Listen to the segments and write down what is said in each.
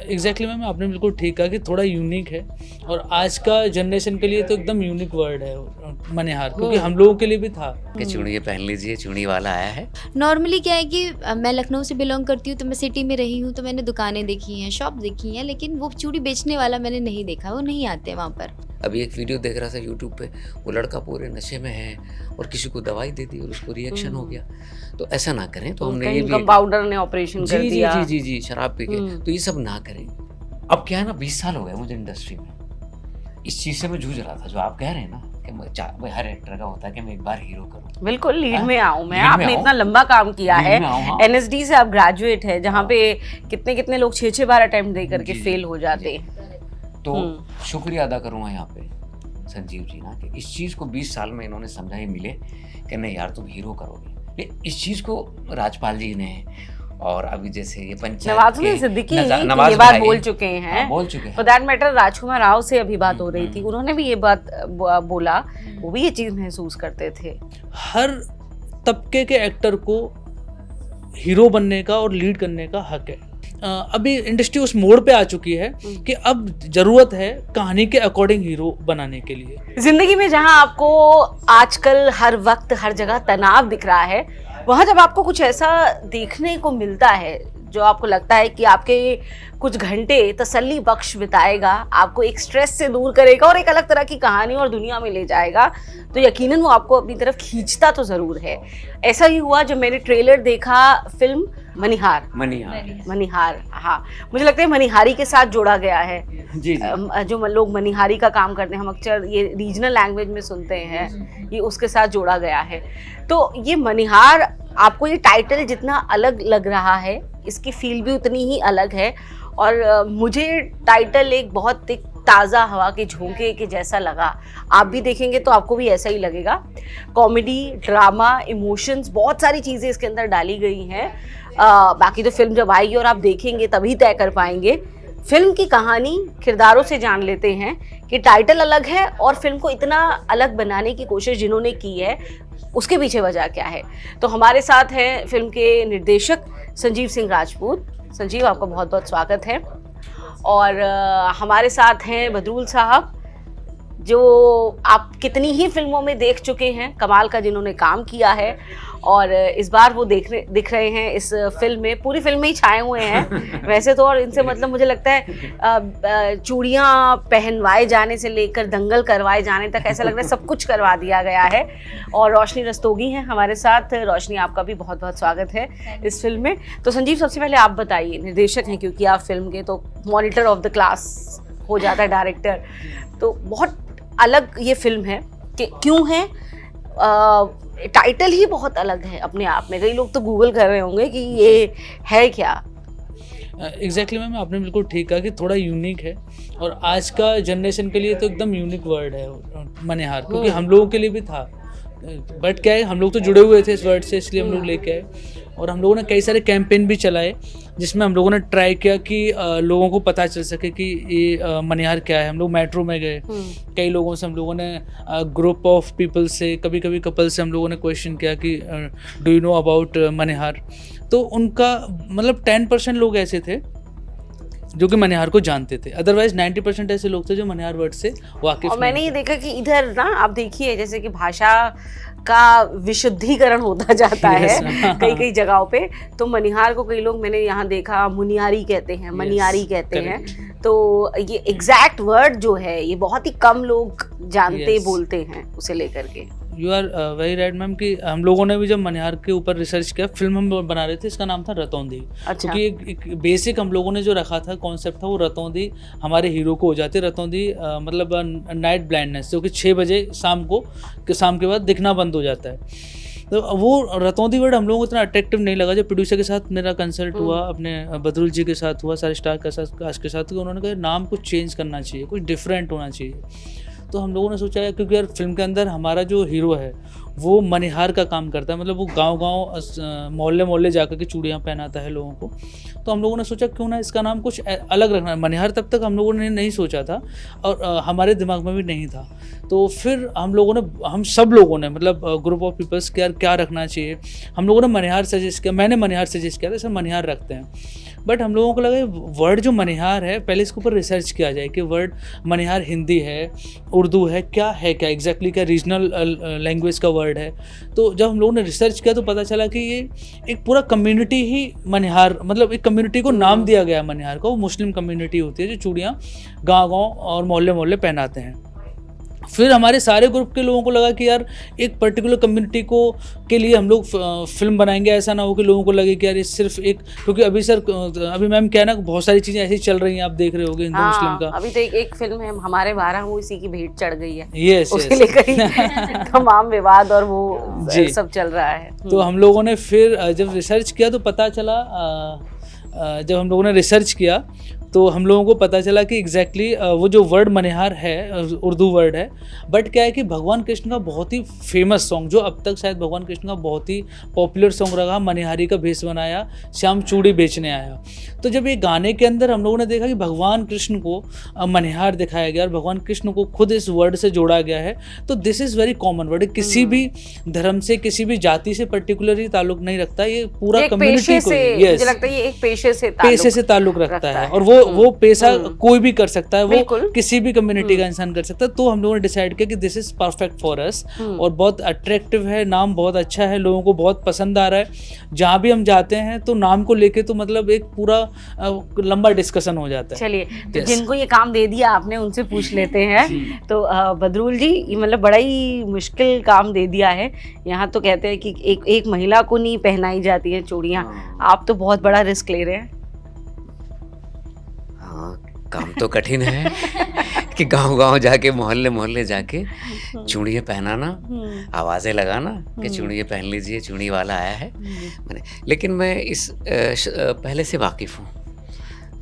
Exactly ma'am, आपने बिल्कुल ठीक कहा कि थोड़ा यूनिक है और आज का जनरेशन के लिए तो एकदम यूनिक वर्ड है मनिहार, क्योंकि हम लोगों के लिए भी था कि चूड़ी पहन लीजिए, चूड़ी वाला आया है। नॉर्मली क्या है कि मैं लखनऊ से बिलोंग करती हूँ, तो मैं सिटी में रही हूँ, तो मैंने दुकानें देखी हैं, शॉप देखी हैं, लेकिन वो चूड़ी बेचने वाला मैंने नहीं देखा, वो नहीं आते वहाँ पर। अभी एक वीडियो देख रहा था यूट्यूब पे, वो लड़का पूरे नशे में है और किसी को दवाई दे दी और उसको रिएक्शन हो गया। तो ऐसा ना करें। तो हमने ये भी कंपाउंडर ने ऑपरेशन कर दिया। जी जी जी जी, शराब पी के। तो ये सब ना करें। अब क्या है ना, 20 साल हो गए मुझे इंडस्ट्री में, इस चीज से मैं जूझ रहा था जो आप कह रहे हैं ना कि हर एक्टर का होता है कि मैं एक बार हीरो करूं, बिल्कुल लीड में आऊं मैं। आपने इतना लंबा काम किया है, NSD से आप ग्रेजुएट है, जहाँ पे कितने कितने लोग 6-6 बार अटेम्प्ट दे करके फेल हो जाते। तो शुक्रिया अदा करूंगा यहाँ पे संजीव जी ना, कि इस चीज को 20 साल में इन्होंने समझा ही मिले कि नहीं यार तुम हीरो करोगे। इस चीज को राजपाल जी ने और अभी जैसे ये पंचायत नवाजुद्दीन सिद्दीकी ये बात बोल चुके हैं, बोल चुके हैं। फॉर दैट मैटर राजकुमार राव से अभी बात हो रही थी, उन्होंने भी ये बात बोला, वो भी ये चीज महसूस करते थे। हर तबके के एक्टर को हीरो बनने का और लीड करने का हक है। अभी इंडस्ट्री उस मोड़ पे आ चुकी है कि अब जरूरत है कहानी के अकॉर्डिंग हीरो बनाने के लिए। जिंदगी में जहां आपको आजकल हर वक्त हर जगह तनाव दिख रहा है, वहां जब आपको कुछ ऐसा देखने को मिलता है जो आपको लगता है कि आपके कुछ घंटे तसल्ली बख्श बिताएगा, आपको एक स्ट्रेस से दूर करेगा और एक अलग तरह की कहानी और दुनिया में ले जाएगा, तो यकीनन वो आपको अपनी तरफ खींचता तो जरूर है। ऐसा ही हुआ जब मैंने ट्रेलर देखा फिल्म मनिहार। हाँ, मुझे लगता है मनिहारी के साथ जोड़ा गया है। जी। जो लोग मनिहारी का काम करते हैं, हम अक्सर ये रीजनल लैंग्वेज में सुनते हैं, ये उसके साथ जोड़ा गया है। तो ये मनिहार, आपको ये टाइटल जितना अलग लग रहा है, इसकी फील भी उतनी ही अलग है। और मुझे टाइटल एक बहुत ताज़ा हवा के झोंके के जैसा लगा। आप भी देखेंगे तो आपको भी ऐसा ही लगेगा। कॉमेडी, ड्रामा, इमोशंस, बहुत सारी चीज़ें इसके अंदर डाली गई हैं। बाकी तो फिल्म जब आएगी और आप देखेंगे तभी तय कर पाएंगे। फिल्म की कहानी किरदारों से जान लेते हैं कि टाइटल अलग है और फिल्म को इतना अलग बनाने की कोशिश जिन्होंने की है उसके पीछे वजह क्या है। तो हमारे साथ हैं फिल्म के निर्देशक संजीव सिंह राजपूत। संजीव, आपका बहुत बहुत स्वागत है। और हमारे साथ हैं बदरुल साहब, जो आप कितनी ही फिल्मों में देख चुके हैं, कमाल का जिन्होंने काम किया है, और इस बार वो दिख रहे हैं इस फिल्म में, पूरी फिल्म में ही छाए हुए हैं वैसे तो। और इनसे मतलब मुझे लगता है चूड़ियाँ पहनवाए जाने से लेकर दंगल करवाए जाने तक ऐसा लग रहा है सब कुछ करवा दिया गया है। और रोशनी रस्तोगी हैं हमारे साथ। रोशनी, आपका भी बहुत बहुत स्वागत है इस फिल्म में। तो संजीव, सबसे पहले आप बताइए, निर्देशक हैं क्योंकि आप फिल्म के, तो मॉनिटर ऑफ द क्लास हो जाता है डायरेक्टर, तो बहुत अलग ये फिल्म है कि क्यों है? टाइटल ही बहुत अलग है अपने आप में। कई लोग तो गूगल कर रहे होंगे कि ये है क्या। एग्जैक्टली मैम, आपने बिल्कुल ठीक कहा कि थोड़ा यूनिक है और आज का जनरेशन के लिए तो एकदम यूनिक वर्ड है मनिहार, क्योंकि हम लोगों के लिए भी था। बट क्या है, हम लोग तो जुड़े हुए थे इस वर्ड से, इसलिए हम लोग लेके आए। और हम लोगों ने कई सारे कैंपेन भी चलाए जिसमें हम लोगों ने ट्राई किया कि लोगों को पता चल सके कि ये मनिहार क्या है। हम लोग मेट्रो में गए, कई लोगों से हम लोगों ने, ग्रुप ऑफ पीपल से, कभी कभी कपल से हम लोगों ने क्वेश्चन किया कि डू यू नो अबाउट मनिहार। तो उनका मतलब 10% लोग ऐसे थे जो कि मनिहार को जानते थे, अदरवाइज 90% ऐसे लोग थे जो मनिहार वर्ड से वाकिफ। और मैंने ये देखा कि इधर ना आप देखिए, जैसे कि भाषा का विशुद्धिकरण होता जाता है कई कई जगहों पे। तो मनिहार को कई लोग, मैंने यहाँ देखा, मुनियारी कहते हैं, मनियारी कहते हैं। तो ये एग्जैक्ट वर्ड जो है ये बहुत ही कम लोग जानते बोलते हैं उसे लेकर के। You are very right ma'am, कि हम लोगों ने भी जब मनिहार के ऊपर रिसर्च किया, फिल्म हम बना रहे थे, इसका नाम था रतौंधी। अच्छा। क्योंकि एक बेसिक हम लोगों ने जो रखा था कॉन्सेप्ट था, वो रतौंधी हमारे हीरो को हो जाती है। रतौंधी मतलब नाइट ब्लाइंडनेस, जो कि 6 बजे शाम के बाद दिखना बंद हो जाता है। तो वो रतौंधी वर्ड हम लोगों को इतना अट्रैक्टिव नहीं लगा। जब प्रोड्यूसर के साथ मेरा कंसल्ट हुआ, अपने बदरुल जी के साथ हुआ, सारे स्टार कास्ट के साथ, तो उन्होंने कहा नाम कुछ चेंज करना चाहिए, कुछ डिफरेंट होना चाहिए। तो हम लोगों ने सोचा क्योंकि यार फिल्म के अंदर हमारा जो हीरो है वो मनिहार का काम करता है, मतलब वो गांव-गांव मोहल्ले जाकर के चूड़ियाँ पहनाता है लोगों को। तो हम लोगों ने सोचा क्यों ना इसका नाम कुछ अलग रखना है। मनिहार तब तक हम लोगों ने नहीं सोचा था और हमारे दिमाग में भी नहीं था। तो फिर हम सब लोगों ने मतलब ग्रुप ऑफ पीपल्स के यार क्या रखना चाहिए, हम लोगों ने मनिहार सजेस्ट किया। मैंने मनिहार सजेस्ट किया था, सर मनिहार रखते हैं। बट हम लोगों को लगा वर्ड जो मनिहार है, पहले इसके ऊपर रिसर्च किया जाए कि वर्ड मनिहार हिंदी है, उर्दू है, क्या एग्जैक्टली क्या रीजनल लैंग्वेज का वर्ड है। तो जब हम लोगों ने रिसर्च किया तो पता चला कि ये एक पूरा कम्युनिटी ही मनिहार, मतलब एक कम्युनिटी को नाम दिया गया है मनिहार का। वो मुस्लिम कम्युनिटी होती है जो चूड़ियाँ गाँव-गाँव और मोहल्ले पहनाते हैं। फिर हमारे सारे ग्रुप के लोगों को लगा कि यार एक पर्टिकुलर कम्युनिटी को के लिए हम लोग फिल्म बनाएंगे, ऐसा ना हो कि लोगों को लगे कि यार ये सिर्फ एक, क्योंकि अभी मैम क्या है ना, बहुत सारी चीज़ें ऐसी चल रही हैं, आप देख रहे होगे हिंदू मुस्लिम का। अभी तो एक फिल्म है हमारे 12, वो इसी की भेंट चढ़ गई है। यस, उसके लिए कहीं तमाम विवाद और वो सब चल रहा है। तो हम लोगों ने फिर जब रिसर्च किया तो पता चला, जब हम लोगों ने रिसर्च किया तो हम लोगों को पता चला कि एग्जैक्टली वो जो वर्ड मनिहार है उर्दू वर्ड है, बट क्या है कि भगवान कृष्ण का बहुत ही फेमस सॉन्ग, जो अब तक शायद भगवान कृष्ण का बहुत ही पॉपुलर सॉन्ग रहा, मनिहारी का भेष बनाया श्याम चूड़ी बेचने आया। तो जब ये गाने के अंदर हम लोगों ने देखा कि भगवान कृष्ण को मनिहार दिखाया गया और भगवान कृष्ण को खुद इस वर्ड से जोड़ा गया है, तो this is very common word. किसी भी धर्म से, किसी भी जाति से पर्टिकुलरली ताल्लुक नहीं रखता, ये पूरा कम्युनिटी को, मुझे लगता है ये एक पेशे से ताल्लुक रखता है, और वो पेशा कोई भी कर सकता है, वो किसी भी कम्युनिटी का इंसान कर सकता है। तो हम लोगों ने डिसाइड किया कि this is perfect for us, और बहुत अट्रैक्टिव है, नाम बहुत अच्छा है, लोगों को बहुत पसंद आ रहा है। जहाँ भी हम जाते हैं तो नाम को लेके तो मतलब एक पूरा लंबा डिस्कशन हो जाता है। चलिए, तो जिनको ये काम दे दिया आपने उनसे पूछ लेते हैं। तो बदरुल जी, ये मतलब बड़ा ही मुश्किल काम दे दिया है। यहाँ तो कहते हैं कि एक महिला को नहीं पहनाई जाती है चूड़ियाँ, आप तो बहुत बड़ा रिस्क ले रहे हैं। काम तो कठिन है कि गांव-गांव जाके, मोहल्ले जाके चूड़ियाँ पहनाना, आवाज़ें लगाना कि चूड़ियाँ पहन लीजिए, चूड़ी वाला आया है। लेकिन मैं इस पहले से वाकिफ़ हूँ,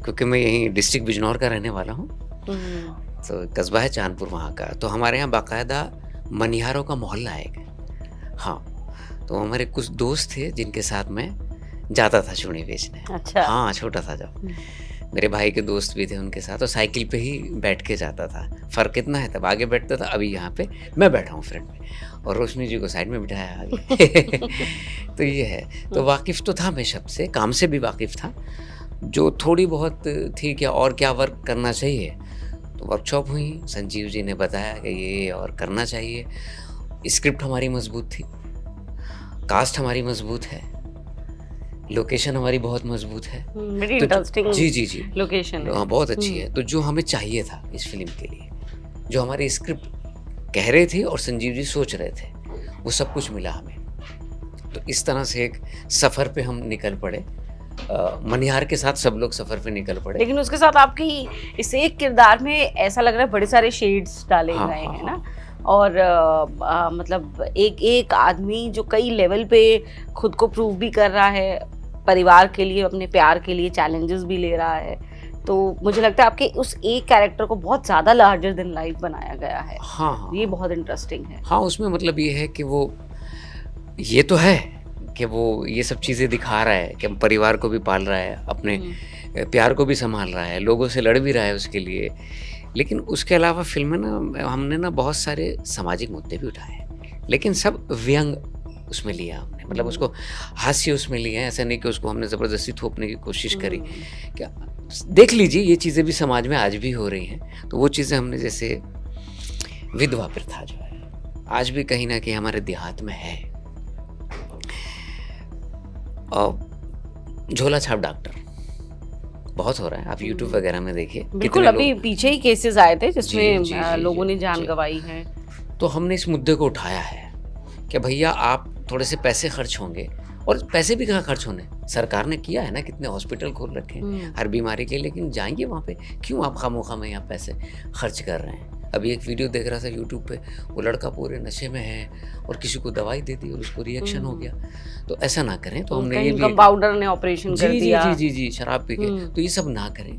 क्योंकि मैं यहीं डिस्ट्रिक्ट बिजनौर का रहने वाला हूँ। तो कस्बा है चांदपुर वहाँ का। तो हमारे यहाँ बाकायदा मनिहारों का मोहल्ला है। हाँ, तो हमारे कुछ दोस्त थे जिनके साथ मैं जाता था चूड़ी बेचने। अच्छा। हाँ, छोटा था जब। मेरे भाई के दोस्त भी थे उनके साथ, और साइकिल पे ही बैठ के जाता था। फ़र्क इतना है, तब आगे बैठता था, अभी यहाँ पे मैं बैठा हूँ फ्रंट में, और रोशनी जी को साइड में बिठाया आगे। तो ये है। तो वाकिफ़ तो था मैं सबसे, काम से भी वाकिफ़ था। जो थोड़ी बहुत थी कि और क्या वर्क करना चाहिए, तो वर्कशॉप हुई, संजीव जी ने बताया कि ये और करना चाहिए। स्क्रिप्ट हमारी मजबूत थी, कास्ट हमारी मजबूत है, लोकेशन हमारी बहुत मजबूत है। Very interesting. जी लोकेशन है। हाँ, बहुत अच्छी है। तो जो हमें चाहिए था इस फिल्म के लिए, जो हमारी स्क्रिप्ट कह रहे थे और संजीव जी सोच रहे थे, वो सब कुछ मिला हमें। तो इस तरह से एक सफ़र पे हम निकल पड़े। मनिहार के साथ सब लोग सफ़र पे निकल पड़े। लेकिन उसके साथ आपकी इस एक किरदार में ऐसा लग रहा है बड़े सारे शेड्स डाले गए हैं ना, और मतलब एक आदमी जो कई लेवल पे खुद को प्रूव भी कर रहा है, परिवार के लिए, अपने प्यार के लिए चैलेंजेस भी ले रहा है। तो मुझे लगता है आपके उस एक कैरेक्टर को बहुत ज़्यादा लार्जर देन लाइफ बनाया गया है। हाँ, ये बहुत इंटरेस्टिंग है। हाँ, उसमें मतलब ये है कि वो, ये तो है कि वो ये सब चीज़ें दिखा रहा है कि परिवार को भी पाल रहा है, अपने प्यार को भी संभाल रहा है, लोगों से लड़ भी रहा है उसके लिए। लेकिन उसके अलावा फिल्म में ना हमने ना बहुत सारे सामाजिक मुद्दे भी उठाए, लेकिन सब व्यंग उसमें लिया हमने, मतलब उसको हास्य उसमें लिए हैं। ऐसा नहीं कि उसको हमने ज़बरदस्ती थोपने की कोशिश करी। क्या देख लीजिए, ये चीज़ें भी समाज में आज भी हो रही हैं। तो वो चीज़ें हमने, जैसे विधवा प्रथा जो है आज भी कहीं ना कहीं हमारे देहात में है, और झोला छाप डॉक्टर बहुत हो रहा है, आप यूट्यूब वगैरह में देखिए। बिल्कुल, अभी पीछे ही केसेस आए थे जिसमें लोगों ने जान गंवाई है। तो हमने इस मुद्दे को उठाया है कि भैया आप थोड़े से पैसे खर्च होंगे, और पैसे भी कहाँ खर्च होने, सरकार ने किया है ना, कितने हॉस्पिटल खोल रखे हैं हर बीमारी के, लेकिन जाएंगे वहाँ पे क्यों आप खामोखा में यहाँ पैसे खर्च कर रहे हैं। अभी एक वीडियो देख रहा था यूट्यूब पे, वो लड़का पूरे नशे में है और किसी को दवाई दे दी और उसको रिएक्शन हो गया। तो ऐसा ना करें। तो हमने ये भी, कंपाउंडर ने ऑपरेशन कर दिया। जी, शराब पी के, तो ये सब ना करें,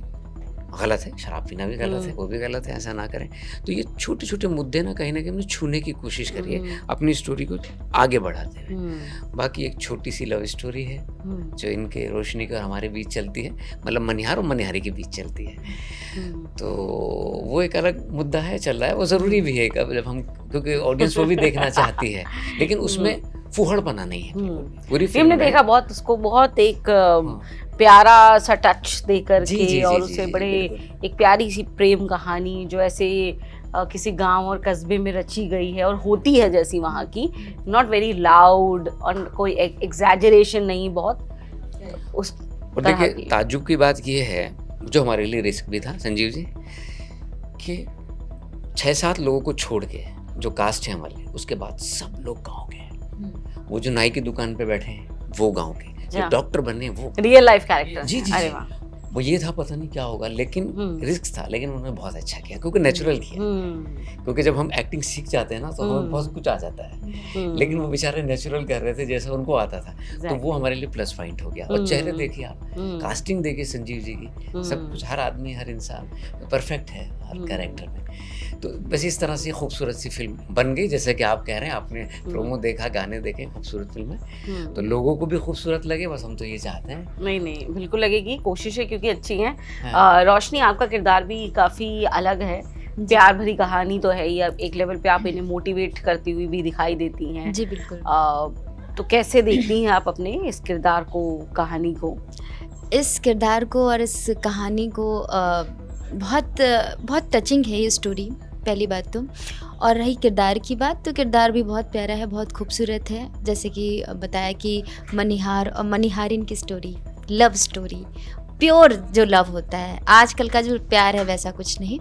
गलत है। शराब पीना भी गलत है, वो भी गलत है, ऐसा ना करें। तो ये छोटे छोटे मुद्दे ना कहीं हमने छूने की कोशिश करिए अपनी स्टोरी को आगे बढ़ाते हुए। बाकी एक छोटी सी लव स्टोरी है जो इनके, रोशनी का हमारे बीच चलती है, मतलब मनिहार और मनिहारी के बीच चलती है। तो वो एक अलग मुद्दा है, चल रहा है, वो ज़रूरी भी है जब हम, क्योंकि ऑडियंस वो भी देखना चाहती है, लेकिन उसमें फूहड़पना नहीं है। पूरी हमने देखा बहुत, उसको बहुत एक प्यारा सा टच दे जी, करके जी, जी, और जी, उसे जी, बड़े बिल्कुल। एक प्यारी सी प्रेम कहानी जो ऐसे किसी गांव और कस्बे में रची गई है और होती है जैसी वहाँ की, नॉट वेरी लाउड और कोई एग्जैजरेशन नहीं, बहुत उस और तरह देखिए की। ताज्जुब की बात ये है, जो हमारे लिए रिस्क भी था संजीव जी, कि 6-7 लोगों को छोड़ के जो कास्ट है हमारे, उसके बाद सब लोग गाँव के हैं। वो जो नाई की दुकान पे बैठे हैं वो गाँव के, जो हाँ। डॉक्टर बने वो, रियल लाइफ कैरेक्टर। जी, जी, अरे जी। वाह। वो ये था पता नहीं क्या होगा, लेकिन रिस्क था, लेकिन उन्होंने बहुत अच्छा किया क्योंकि नेचुरल किया। क्योंकि जब हम एक्टिंग सीख जाते हैं ना तो हमें बहुत कुछ आ जाता है, लेकिन वो बेचारे नेचुरल कर रहे थे जैसा उनको आता था, तो वो हमारे लिए प्लस पॉइंट हो गया। और चेहरे देखिए आप, कास्टिंग देखिए संजीव जी की, सब कुछ, हर आदमी हर इंसान परफेक्ट है हर कैरेक्टर में। तो बस इस तरह से खूबसूरत सी फिल्म बन गई, जैसे कि आप कह रहे हैं, आपने प्रोमो देखा, गाने देखे, खूबसूरत फिल्म है, तो लोगों को भी खूबसूरत लगे, बस हम तो ये चाहते हैं। नहीं नहीं, बिल्कुल लगेगी, कोशिश है क्योंकि अच्छी है। हाँ। रोशनी, आपका किरदार भी काफी अलग है, प्यार भरी कहानी तो है ही, अब एक लेवल पे आप इन्हें मोटिवेट करती हुई भी दिखाई देती हैं। जी बिल्कुल। तो कैसे देखती हैं आप अपने इस किरदार को, कहानी को? इस किरदार को और इस कहानी को बहुत बहुत टचिंग है ये स्टोरी, पहली बात तो। और रही किरदार की बात, तो किरदार भी बहुत प्यारा है, बहुत खूबसूरत है। जैसे कि बताया कि मनिहार और मनिहारिन की स्टोरी, लव स्टोरी, प्योर जो लव होता है, आजकल का जो प्यार है वैसा कुछ नहीं,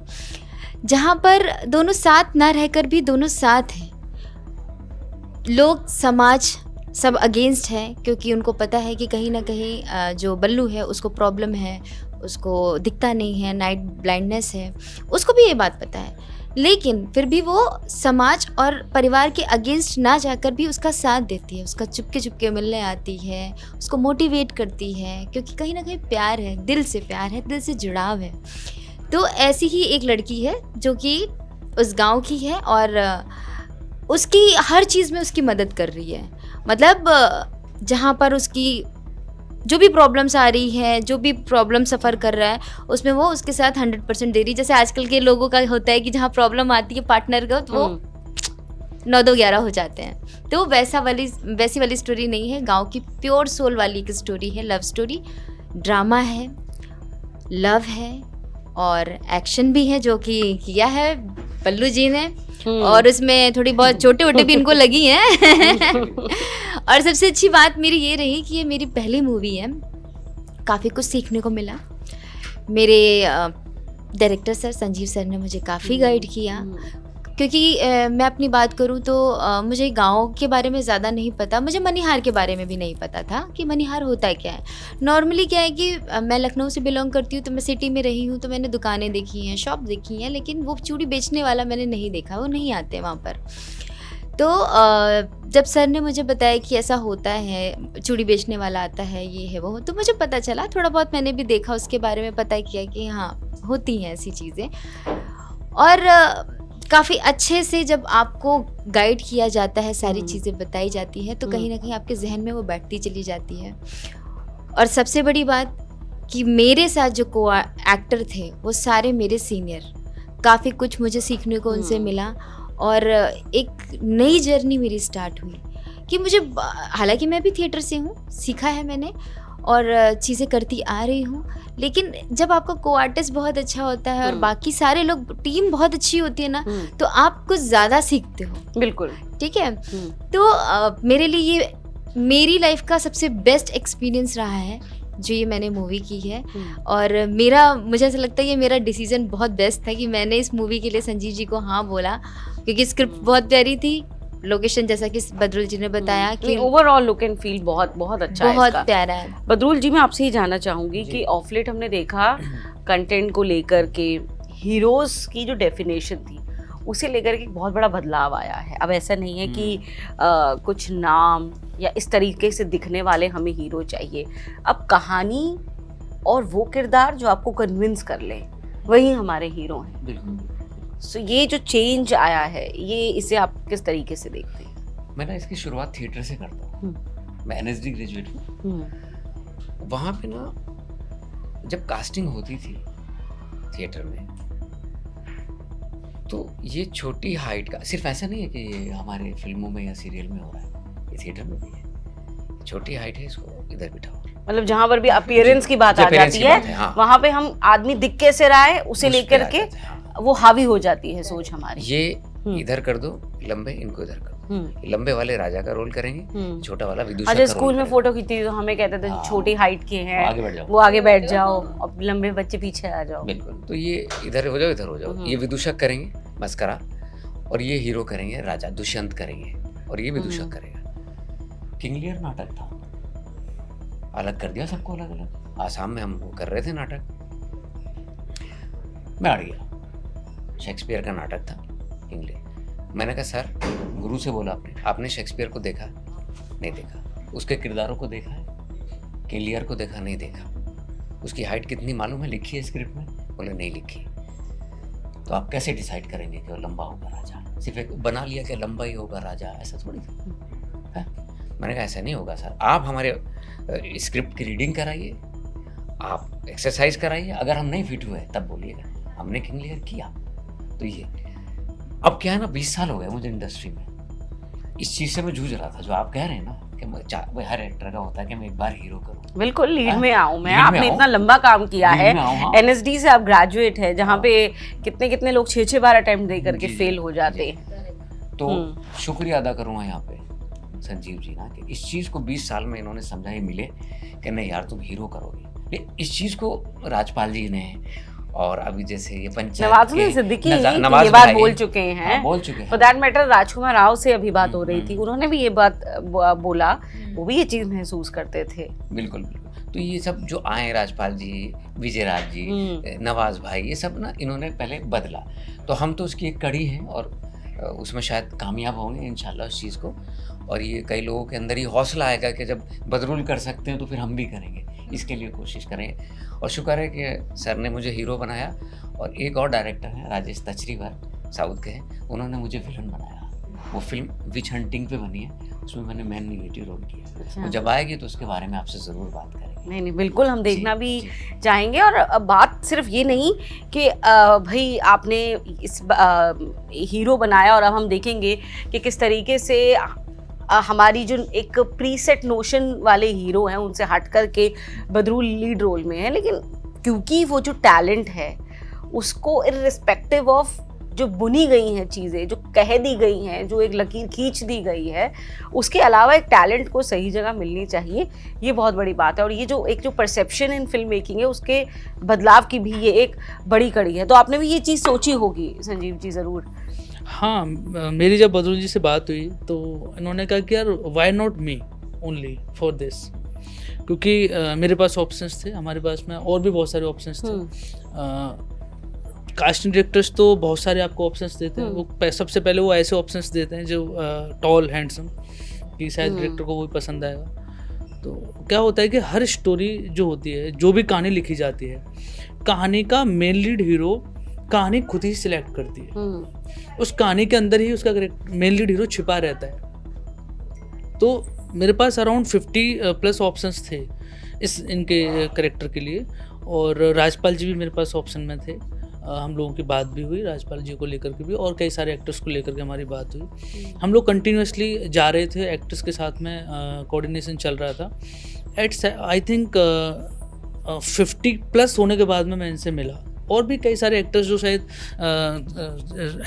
जहाँ पर दोनों साथ ना रहकर भी दोनों साथ हैं। लोग, समाज सब अगेंस्ट है क्योंकि उनको पता है कि कहीं ना कहीं जो बल्लू है उसको प्रॉब्लम है, उसको दिखता नहीं है, नाइट ब्लाइंडनेस है, उसको भी ये बात पता है, लेकिन फिर भी वो समाज और परिवार के अगेंस्ट ना जाकर भी उसका साथ देती है, उसका चुपके चुपके मिलने आती है, उसको मोटिवेट करती है, क्योंकि कहीं ना कहीं प्यार है, दिल से प्यार है, दिल से जुड़ाव है। तो ऐसी ही एक लड़की है जो कि उस गांव की है और उसकी हर चीज़ में उसकी मदद कर रही है। मतलब जहाँ पर उसकी जो भी प्रॉब्लम्स आ रही हैं, जो भी प्रॉब्लम सफ़र कर रहा है, उसमें वो उसके साथ 100% दे रही है। जैसे आजकल के लोगों का होता है कि जहाँ प्रॉब्लम आती है पार्टनर का, तो वो 9-2-11 हो जाते हैं। तो वैसी वाली स्टोरी नहीं है, गांव की प्योर सोल वाली एक स्टोरी है, लव स्टोरी। ड्रामा है, लव है और एक्शन भी है, जो कि किया है पल्लू जी ने, और उसमें थोड़ी बहुत चोटें वोटें भी इनको लगी हैं। और सबसे अच्छी बात मेरी ये रही कि ये मेरी पहली मूवी है, काफ़ी कुछ सीखने को मिला। मेरे डायरेक्टर सर, संजीव सर ने मुझे काफ़ी गाइड किया, क्योंकि मैं अपनी बात करूं तो मुझे गांव के बारे में ज़्यादा नहीं पता, मुझे मनिहार के बारे में भी नहीं पता था कि मनिहार होता है क्या है। नॉर्मली क्या है कि मैं लखनऊ से बिलोंग करती हूँ, तो मैं सिटी में रही हूँ, तो मैंने दुकानें देखी हैं, शॉप देखी हैं, लेकिन वो चूड़ी बेचने वाला मैंने नहीं देखा, वो नहीं आते वहाँ पर। तो जब सर ने मुझे बताया कि ऐसा होता है, चूड़ी बेचने वाला आता है, ये है वो, तो मुझे पता चला, थोड़ा बहुत मैंने भी देखा, उसके बारे में पता किया कि हाँ होती हैं ऐसी चीज़ें। और काफ़ी अच्छे से जब आपको गाइड किया जाता है, सारी चीज़ें बताई जाती हैं, तो कहीं ना कहीं आपके जहन में वो बैठती चली जाती है। और सबसे बड़ी बात कि मेरे साथ जो को एक्टर थे वो सारे मेरे सीनियर, काफ़ी कुछ मुझे सीखने को उनसे मिला और एक नई जर्नी मेरी स्टार्ट हुई कि मुझे, हालांकि मैं भी थिएटर से हूँ, सीखा है मैंने और चीज़ें करती आ रही हूँ, लेकिन जब आपका को आर्टिस्ट बहुत अच्छा होता है और बाकी सारे लोग, टीम बहुत अच्छी होती है ना, तो आप कुछ ज़्यादा सीखते हो। बिल्कुल, ठीक है। तो मेरे लिए ये मेरी लाइफ का सबसे बेस्ट एक्सपीरियंस रहा है जो ये मैंने मूवी की है। और मुझे ऐसा लगता है ये मेरा डिसीजन बहुत बेस्ट था कि मैंने इस मूवी के लिए संजीव जी को हाँ बोला, क्योंकि स्क्रिप्ट बहुत प्यारी थी, लोकेशन जैसा कि बदरुल जी ने बताया कि ओवरऑल लुक एंड फील बहुत बहुत अच्छा है, बहुत प्यारा है। बदरुल जी, मैं आपसे ही जानना चाहूंगी कि ऑफ लेट हमने देखा कंटेंट को लेकर के हीरोज की जो डेफिनेशन थी उसे लेकर के बहुत बड़ा बदलाव आया है। अब ऐसा नहीं है कि कुछ नाम या इस तरीके से दिखने वाले हमें हीरो चाहिए, अब कहानी और वो किरदार जो आपको कन्विंस कर ले वही हमारे हीरो हैं। बिल्कुल। सो ये जो चेंज आया है, ये इसे आप किस तरीके से देखते हैं? मैं ना इसकी शुरुआत थिएटर से करता हूँ। मैं NSD ग्रेजुएट हूँ। वहाँ पे ना जब कास्टिंग होती थी थिएटर में, तो ये छोटी हाइट का, सिर्फ ऐसा नहीं है कि ये हमारे फिल्मों में या सीरियल में हो रहा है, ये थिएटर में भी है। छोटी हाइट है, इसको इधर बिठाओ, मतलब जहाँ पर भी अपीयरेंस की बात आ appearance जाती की बात है, है हाँ। वहाँ पे हम आदमी दिख कैसे रहा है उसे उस पे लेकर आ के जाते हैं, हाँ। वो हावी हो जाती है सोच हमारी। ये इधर कर दो लंबे, इनको इधर कर दो। लंबे वाले राजा का रोल करेंगे, छोटा वाला विदुषक अच्छा, का रोल स्कूल में करेगा। फोटो खींचती थी तो हमें कहते थे हाँ। छोटी हाइट के हैं वो आगे बैठ जाओ। वो आगे बैठ जाओ और लंबे बच्चे पीछे आ जाओ। बिल्कुल, तो ये इधर हो जाओ, इधर हो जाओ। ये विदुषक करेंगे मस्करा, और ये हीरो करेंगे राजा, दुष्यंत करेंगे, और ये विदुषक करेगा। किंग लियर नाटक था, अलग कर दिया सबको अलग अलग। आसाम में हम वो कर रहे थे नाटक, मैं अड़ गया। शेक्सपियर का नाटक था किंग लियर। मैंने कहा सर, गुरु से बोला आपने शेक्सपियर को देखा? नहीं देखा। उसके किरदारों को देखा है? किंग लियर को देखा? नहीं देखा। उसकी हाइट कितनी मालूम है, लिखी है स्क्रिप्ट में? बोले नहीं लिखी। तो आप कैसे डिसाइड करेंगे कि वो लंबा होगा राजा? सिर्फ एक बना लिया कि लंबा ही होगा राजा, ऐसा थोड़ी है। मैंने कहा ऐसा नहीं होगा सर, आप हमारे स्क्रिप्ट की रीडिंग कराइए, आप एक्सरसाइज कराइए, अगर हम नहीं फिट हुए तब बोलिएगा। हमने किंग लियर किया। तो ये अब क्या है ना, 20 साल हो गए मुझे इंडस्ट्री में, इस चीज़ से मैं जूझ रहा था जो आप कह रहे हैं ना कि हर एक्टर का होता है कि मैं एक बार हीरो करूं। बिल्कुल, लीड में आऊं मैं। लीड में आपने आऊं। इतना लंबा काम किया लीड है, में आऊं, हाँ। एनएसडी से आप ग्रेजुएट है, जहाँ पे कितने कितने लोग 6-6 बार अटेम्प्ट दे करके जी, फेल हो जाते हैं। तो शुक्रिया अदा करूँगा यहाँ पे संजीव जी ना, कि इस चीज़ को 20 साल में इन्होंने समझा ही मिले कि नहीं यार तुम हीरो करोगे। इस चीज़ को राजपाल जी ने, और अभी जैसे ये पंचायत नवाजुद्दीन के सिद्दीकी नवाज ये बात भाई, बोल चुके हाँ, हैं। बोल चुके हैं। फॉर दैट मैटर राजकुमार राव से अभी बात हो रही थी, उन्होंने भी ये बात बोला, वो भी ये चीज महसूस करते थे। बिल्कुल बिल्कुल। तो ये सब जो आए, राजपाल जी, विजय राज जी, नवाज भाई, ये सब ना इन्होंने पहले बदला, तो हम तो उसकी एक कड़ी हैं और उसमें शायद कामयाब होंगे इंशाल्लाह उस चीज़ को। और ये कई लोगों के अंदर ही हौसला आएगा कि जब बदरुल कर सकते हैं तो फिर हम भी करेंगे, इसके लिए कोशिश करेंगे। और शुक्र है कि सर ने मुझे हीरो बनाया, और एक और डायरेक्टर हैं राजेश तचरीवार, साउथ के हैं, उन्होंने मुझे विलन बनाया। वो फिल्म विच हंटिंग पे बनी है, उसमें मैंने मेन निगेटिव रोल किया। तो जब आएगी तो उसके बारे में आपसे ज़रूर बात करेंगे। नहीं बिल्कुल, हम देखना भी जी। चाहेंगे। और बात सिर्फ ये नहीं कि भाई आपने इस हीरो बनाया, और अब हम देखेंगे कि किस तरीके से हमारी जो एक प्रीसेट नोशन वाले हीरो हैं उनसे हट कर के बदरुल लीड रोल में है, लेकिन क्योंकि वो जो टैलेंट है उसको इर्रिस्पेक्टिव ऑफ जो बुनी गई हैं चीज़ें, जो कह दी गई हैं, जो एक लकीर खींच दी गई है, उसके अलावा एक टैलेंट को सही जगह मिलनी चाहिए। ये बहुत बड़ी बात है, और ये जो परसेप्शन इन फिल्म मेकिंग है उसके बदलाव की भी ये एक बड़ी कड़ी है। तो आपने भी ये चीज़ सोची होगी संजीव जी ज़रूर। हाँ, मेरी जब बदरुल जी से बात हुई तो इन्होंने कहा कि यार why not me only for this, क्योंकि मेरे पास ऑप्शंस थे, हमारे पास में और भी बहुत सारे ऑप्शंस थे। कास्टिंग डायरेक्टर्स तो बहुत सारे आपको ऑप्शंस देते हैं, वो सबसे पहले वो ऐसे ऑप्शंस देते हैं जो टॉल हैंडसम, कि शायद डायरेक्टर को वही पसंद आएगा। तो क्या होता है कि हर स्टोरी जो होती है, जो भी कहानी लिखी जाती है, कहानी का मेन लीड हीरो कहानी खुद ही सिलेक्ट करती है। उस कहानी के अंदर ही उसका मेन लीड हीरो छिपा रहता है। तो मेरे पास अराउंड 50+ ऑप्शंस थे इनके करेक्टर के लिए, और राजपाल जी भी मेरे पास ऑप्शन में थे। हम लोगों की बात भी हुई राजपाल जी को लेकर के भी, और कई सारे एक्टर्स को लेकर के हमारी बात हुई। हम लोग कंटिन्यूसली जा रहे थे, एक्टर्स के साथ में कोऑर्डिनेशन चल रहा था। एट आई थिंक 50+ होने के बाद में मैं इनसे मिला, और भी कई सारे एक्टर्स जो शायद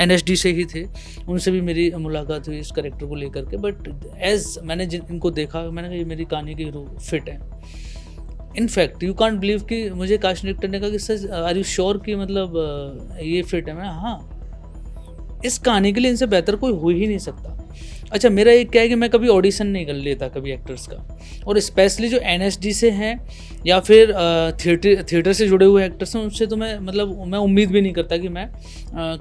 NSD से ही थे, उनसे भी मेरी मुलाकात हुई इस कैरेक्टर को लेकर के। बट एज मैंने इनको देखा, मैंने कहा ये मेरी कहानी के हीरो फिट है। इनफैक्ट यू कांट बिलीव कि मुझे कास्ट डायरेक्टर ने कहा कि सर आर यू श्योर कि मतलब ये फिट है? मैं हाँ, इस कहानी के लिए इनसे बेहतर कोई हो ही नहीं सकता। अच्छा, मेरा एक क्या है कि मैं कभी ऑडिशन नहीं कर लेता कभी एक्टर्स का, और स्पेशली जो NSD से हैं या फिर थिएटर से जुड़े हुए एक्टर्स हैं, उनसे तो मैं उम्मीद भी नहीं करता कि मैं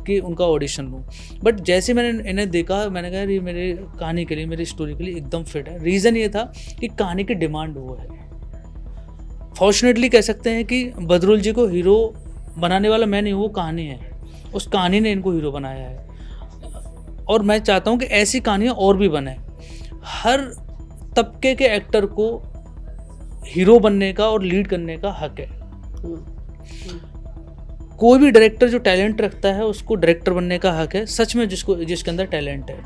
कि उनका ऑडिशन लूँ। बट जैसे मैंने इन्हें देखा, मैंने कहा ये मेरे कहानी के लिए, मेरी स्टोरी के लिए एकदम फिट है। रीज़न ये था कि कहानी की डिमांड वो है। फॉर्चुनेटली कह सकते हैं कि बदरुल जी को हीरो बनाने वाला मैं नहीं, वो कहानी है, उस कहानी ने इनको हीरो बनाया है। और मैं चाहता हूँ कि ऐसी कहानियाँ और भी बने। हर तबके के एक्टर को हीरो बनने का और लीड करने का हक है। कोई भी डायरेक्टर जो टैलेंट रखता है उसको डायरेक्टर बनने का हक है, सच में जिसके अंदर टैलेंट है,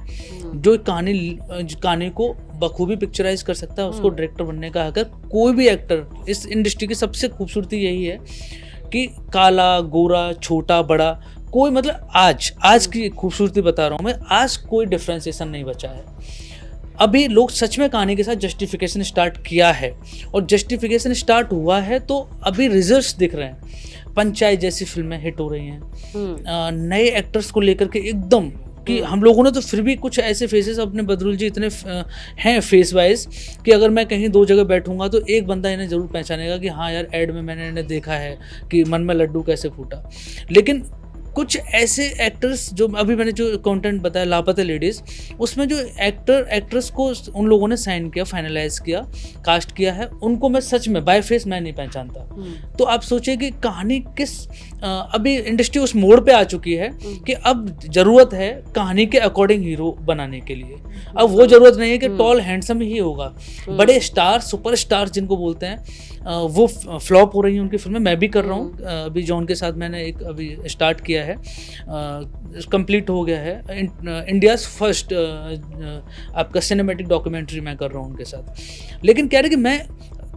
जो कहानी को बखूबी पिक्चराइज कर सकता है, उसको डायरेक्टर बनने का अगर कोई भी एक्टर। इस इंडस्ट्री की सबसे खूबसूरती यही है कि काला गोरा छोटा बड़ा कोई, मतलब आज की खूबसूरती बता रहा हूँ मैं, आज कोई डिफ्रेंसिएशन नहीं बचा है। अभी लोग सच में कहानी के साथ जस्टिफिकेशन स्टार्ट किया है, और जस्टिफिकेशन स्टार्ट हुआ है तो अभी रिजल्ट्स दिख रहे हैं। पंचायत जैसी फिल्में हिट हो रही हैं, नए एक्टर्स को लेकर के एकदम कि हम लोगों ने तो फिर भी कुछ ऐसे फेसेस अपने बदरुल जी इतने हैं फेस वाइज कि अगर मैं कहीं दो जगह बैठूंगा तो एक बंदा इन्हें ज़रूर पहचानेगा कि हाँ यार ऐड में मैंने इन्हें देखा है कि मन में लड्डू कैसे फूटा। लेकिन कुछ ऐसे एक्टर्स जो अभी मैंने जो कंटेंट बताया लापता लेडीज़, उसमें जो एक्टर एक्ट्रेस को उन लोगों ने साइन किया, फाइनलाइज किया, कास्ट किया है, उनको मैं सच में बाय फेस मैं नहीं पहचानता। तो आप सोचिए कि कहानी किस अभी इंडस्ट्री उस मोड़ पे आ चुकी है कि अब ज़रूरत है कहानी के अकॉर्डिंग हीरो बनाने के लिए। अब वो ज़रूरत नहीं है कि टॉल हैंडसम ही होगा। बड़े स्टार सुपर स्टार जिनको बोलते हैं वो फ्लॉप हो रही हैं उनकी फिल्में। मैं भी कर रहा हूँ, अभी जॉन के साथ मैंने एक अभी स्टार्ट किया है, कंप्लीट हो गया है, इंडियाज़ फर्स्ट आपका सिनेमैटिक डॉक्यूमेंट्री मैं कर रहा हूँ उनके साथ। लेकिन कह रहे कि मैं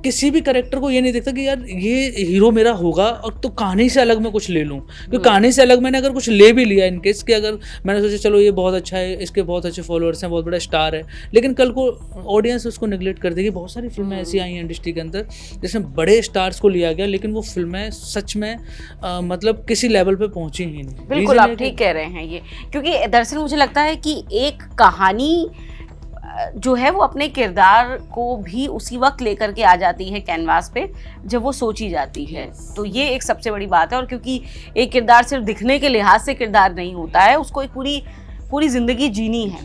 किसी भी कैरेक्टर को ये नहीं देखता कि यार ये हीरो मेरा होगा और तो कहानी से अलग मैं कुछ ले लूँ, क्योंकि कहानी से अलग मैंने अगर कुछ ले भी लिया इन केस कि अगर मैंने सोचा चलो ये बहुत अच्छा है, इसके बहुत अच्छे फॉलोअर्स हैं, बहुत बड़ा स्टार है, लेकिन कल को ऑडियंस उसको निगलेक्ट कर देगी। बहुत सारी फिल्में ऐसी आई हैं इंडस्ट्री के अंदर जिसमें बड़े स्टार्स को लिया गया लेकिन वो फिल्में सच में मतलब किसी लेवल पर पहुँची ही नहीं। बिल्कुल आप ठीक कह रहे हैं ये, क्योंकि दरअसल मुझे लगता है कि एक कहानी जो है वो अपने किरदार को भी उसी वक्त लेकर के आ जाती है कैनवास पे जब वो सोची जाती है। तो ये एक सबसे बड़ी बात है। और क्योंकि एक किरदार सिर्फ दिखने के लिहाज से किरदार नहीं होता है, उसको एक पूरी ज़िंदगी जीनी है।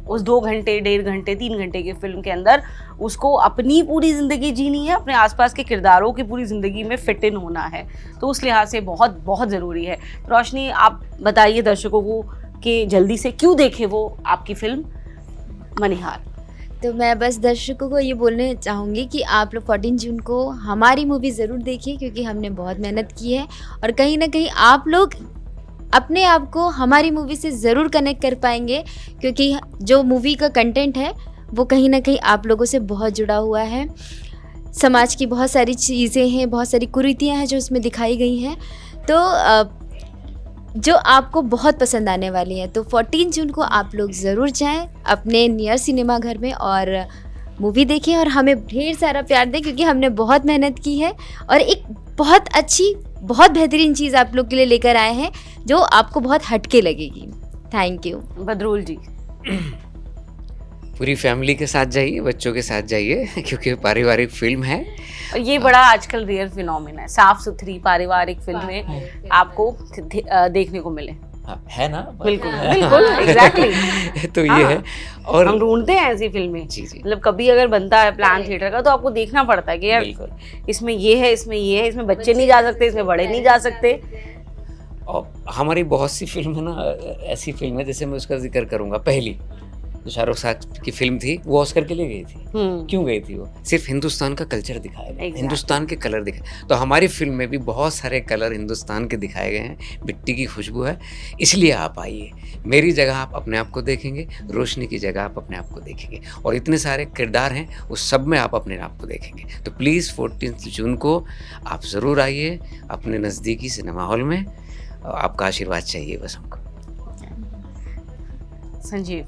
उस 2 घंटे 1.5 घंटे 3 घंटे की फिल्म के अंदर उसको अपनी पूरी ज़िंदगी जीनी है, अपने आसपास के किरदारों की पूरी ज़िंदगी में फिट इन होना है। तो उस लिहाज से बहुत बहुत ज़रूरी है। रोशनी, आप बताइए दर्शकों को कि जल्दी से क्यों देखे वो आपकी फिल्म मनिहार। तो मैं बस दर्शकों को ये बोलने चाहूँगी कि आप लोग 14 जून को हमारी मूवी ज़रूर देखिए, क्योंकि हमने बहुत मेहनत की है और कहीं ना कहीं आप लोग अपने आप को हमारी मूवी से ज़रूर कनेक्ट कर पाएंगे, क्योंकि जो मूवी का कंटेंट है वो कहीं ना कहीं आप लोगों से बहुत जुड़ा हुआ है। समाज की बहुत सारी चीज़ें हैं, बहुत सारी कुरीतियाँ हैं जो उसमें दिखाई गई हैं, तो जो आपको बहुत पसंद आने वाली है। तो 14 जून को आप लोग ज़रूर जाएं अपने नियर सिनेमा घर में और मूवी देखें और हमें ढेर सारा प्यार दें, क्योंकि हमने बहुत मेहनत की है और एक बहुत अच्छी बहुत बेहतरीन चीज़ आप लोग के लिए लेकर आए हैं जो आपको बहुत हटके लगेगी। Thank you. बदरुल जी। पूरी फैमिली के साथ जाइए, बच्चों के साथ जाइए, क्योंकि पारिवारिक फिल्म है। और ये बड़ा आजकल रेयर फिनोमिना है, साफ सुथरी पारिवारिक फिल्में आपको देखने को मिले। है ना? बिल्कुल बिल्कुल एग्जैक्टली। तो ये है, और हम ढूंढते हैं ऐसी फिल्में। जी जी, मतलब कभी अगर बनता है प्लान थिएटर का तो आपको देखना पड़ता है कि यार इसमें ये है, इसमें ये है, इसमें बच्चे नहीं जा सकते, इसमें बड़े नहीं जा सकते। और हमारी बहुत सी फिल्म है ना ऐसी फिल्म है, जैसे मैं उसका जिक्र करूंगा, पहली जो शाहरुख साहब की फिल्म थी वो ऑस्कर के लिए गई थी। क्यों गई थी? वो सिर्फ हिंदुस्तान का कल्चर दिखाया गया, हिंदुस्तान के कलर दिखाए। तो हमारी फिल्म में भी बहुत सारे कलर हिंदुस्तान के दिखाए गए हैं, मिट्टी की खुशबू है। इसलिए आप आइए, मेरी जगह आप अपने आप को देखेंगे, रोशनी की जगह आप अपने आप को देखेंगे, और इतने सारे किरदार हैं उस सब में आप अपने आप को देखेंगे। तो प्लीज़ 14 जून को आप ज़रूर आइए अपने नज़दीकी सिनेमा हॉल में। आपका आशीर्वाद चाहिए बस हमको। संजीव,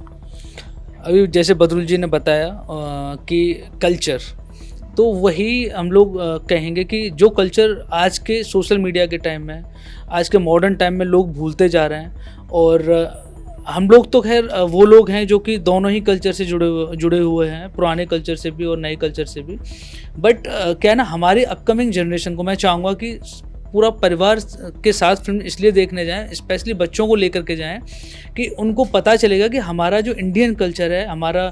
अभी जैसे बदरुल जी ने बताया कि कल्चर, तो वही हम लोग कहेंगे कि जो कल्चर आज के सोशल मीडिया के टाइम में, आज के मॉडर्न टाइम में लोग भूलते जा रहे हैं। और हम लोग तो खैर वो लोग हैं जो कि दोनों ही कल्चर से जुड़े हुए हैं, पुराने कल्चर से भी और नए कल्चर से भी। बट क्या है ना, हमारी अपकमिंग जनरेशन को मैं चाहूँगा कि पूरा परिवार के साथ फिल्म इसलिए देखने जाएं, स्पेशली बच्चों को लेकर के जाएं, कि उनको पता चलेगा कि हमारा जो इंडियन कल्चर है, हमारा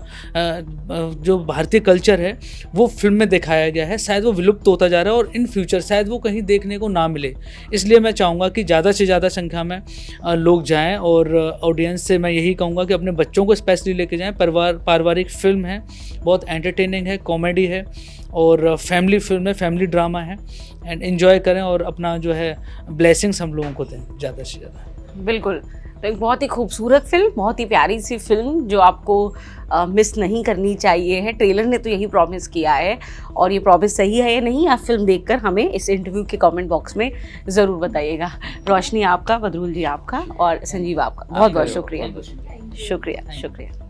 जो भारतीय कल्चर है, वो फिल्म में दिखाया गया है। शायद वो विलुप्त होता जा रहा है और इन फ्यूचर शायद वो कहीं देखने को ना मिले। इसलिए मैं चाहूँगा कि ज़्यादा से ज़्यादा संख्या में लोग जाएँ, और ऑडियंस से मैं यही कहूँगा कि अपने बच्चों को स्पेशली लेके जाएँ। पारिवारिक फिल्म है, बहुत एंटरटेनिंग है, कॉमेडी है और फैमिली फिल्म है, फैमिली ड्रामा है, एंड एंजॉय करें और अपना जो है ब्लेसिंग्स हम लोगों को दें ज़्यादा से ज़्यादा। बिल्कुल। तो एक बहुत ही खूबसूरत फिल्म, बहुत ही प्यारी सी फिल्म जो आपको मिस नहीं करनी चाहिए है। ट्रेलर ने तो यही प्रॉमिस किया है, और ये प्रॉमिस सही है या नहीं आप फिल्म देखकर हमें इस इंटरव्यू के कमेंट बॉक्स में ज़रूर बताइएगा। रोशनी आपका, बदरुल जी आपका और संजीव आपका बहुत बहुत शुक्रिया। शुक्रिया।